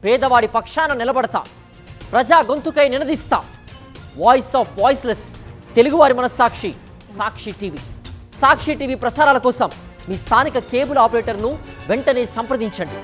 పేదవాడి పక్షాన నిలబడతా, ప్రజా గొంతుకై నినదిస్తా. వాయిస్ ఆఫ్ వాయిస్లెస్, తెలుగువారి మనస్సాక్షి, సాక్షి టీవీ. సాక్షి టీవీ ప్రసారాల కోసం మీ స్థానిక కేబుల్ ఆపరేటర్ను వెంటనే సంప్రదించండి.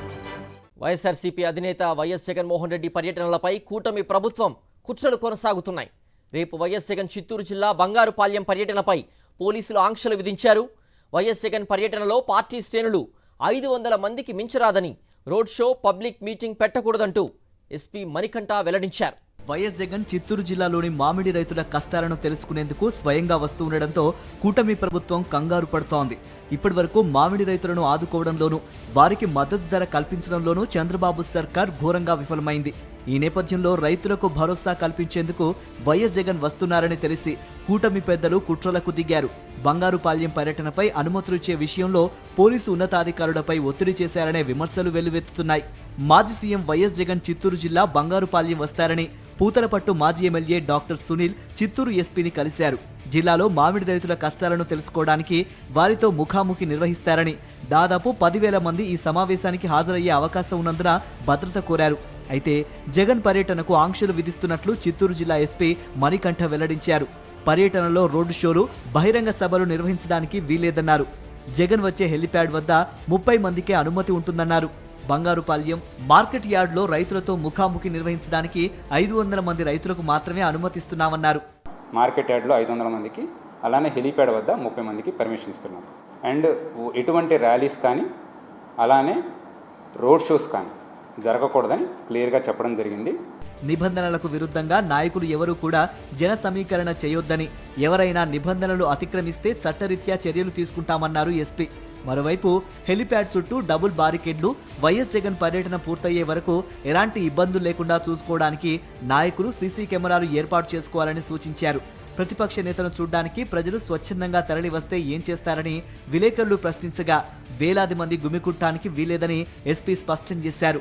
వైఎస్ఆర్సీపీ అధినేత వైఎస్ జగన్మోహన్ రెడ్డి పర్యటనలపై కూటమి ప్రభుత్వం కుట్రలు కొనసాగుతున్నాయి. రేపు వైఎస్ జగన్ చిత్తూరు జిల్లా బంగారుపాళ్యం పర్యటనపై పోలీసులు ఆంక్షలు విధించారు. వైఎస్ జగన్ పర్యటనలో పార్టీ శ్రేణులు 500 మందికి మించరాదని, రోడ్ షో, పబ్లిక్ మీటింగ్ పెట్టకూడదంటూ ఎస్పీ మణికంఠ వెల్లడించారు. వైఎస్ జగన్ చిత్తూరు జిల్లాలోని మామిడి రైతుల కష్టాలను తెలుసుకునేందుకు స్వయంగా వస్తూ ఉండడంతో కూటమి ప్రభుత్వం కంగారు పడుతోంది. ఇప్పటి వరకు మామిడి రైతులను ఆదుకోవడంలోనూ, వారికి మద్దతు ధర కల్పించడంలోనూ చంద్రబాబు సర్కార్ ఘోరంగా విఫలమైంది. ఈ నేపథ్యంలో రైతులకు భరోసా కల్పించేందుకు వైఎస్ జగన్ వస్తున్నారని తెలిసి కూటమి పెద్దలు కుట్రలకు దిగారు. బంగారుపాళ్యం పర్యటనపై అనుమతులిచ్చే విషయంలో పోలీసు ఉన్నతాధికారులపై ఒత్తిడి చేశారనే విమర్శలు వెల్లువెత్తుతున్నాయి. మాజీ సీఎం వైఎస్ జగన్ చిత్తూరు జిల్లా బంగారుపాళ్యం వస్తారని పూతలపట్టు మాజీ ఎమ్మెల్యే డాక్టర్ సునీల్ చిత్తూరు ఎస్పీని కలిశారు. జిల్లాలో మామిడి రైతుల కష్టాలను తెలుసుకోవడానికి వారితో ముఖాముఖి నిర్వహిస్తారని, దాదాపు 10,000 మంది ఈ సమావేశానికి హాజరయ్యే అవకాశం ఉన్నందున భద్రత కోరారు. అయితే జగన్ పర్యటనకు ఆంక్షలు విధిస్తున్నట్లు చిత్తూరు జిల్లా ఎస్పీ మణికంఠ వెల్లడించారు. పర్యటనలో రోడ్డు షోలు, బహిరంగ సభలు నిర్వహించడానికి వీల్లేదన్నారు. జగన్ వచ్చే హెలిప్యాడ్ వద్ద 30 మందికే అనుమతి ఉంటుందన్నారు. బంగారుపాళ్యం మార్కెట్ యార్డ్లో రైతులతో ముఖాముఖి నిర్వహించడానికి 500 మంది రైతులకు మాత్రమే అనుమతిస్తున్నామన్నారు. మార్కెట్ యార్డ్లో 500 మందికి, అలానే హెలిప్యాడ్ వద్ద 30 మందికి పర్మిషన్ ఇస్తున్నాం. అండ్ ఎటువంటి ర్యాలీస్ కానీ అలానే రోడ్ షోస్ కానీ జరగకూడదని క్లియర్గా చెప్పడం జరిగింది. నిబంధనలకు విరుద్ధంగా నాయకులు ఎవరూ కూడా జన సమీకరణ చేయొద్దని, ఎవరైనా నిబంధనలు అతిక్రమిస్తే చట్టరీత్యా చర్యలు తీసుకుంటామన్నారు ఎస్పీ. మరోవైపు హెలిప్యాడ్ చుట్టూ డబుల్ బారికేడ్లు, వైఎస్ జగన్ పర్యటన పూర్తయ్యే వరకు ఎలాంటి ఇబ్బందులు లేకుండా చూసుకోవడానికి నాయకులు సీసీ కెమెరాలు ఏర్పాటు చేసుకోవాలని సూచించారు. ప్రతిపక్ష నేతను చూడ్డానికి ప్రజలు స్వచ్ఛందంగా తరలి వస్తే ఏం చేస్తారని విలేకరులు ప్రశ్నించగా, వేలాది మంది గుమికుట్టానికి వీలేదని ఎస్పీ స్పష్టం చేశారు.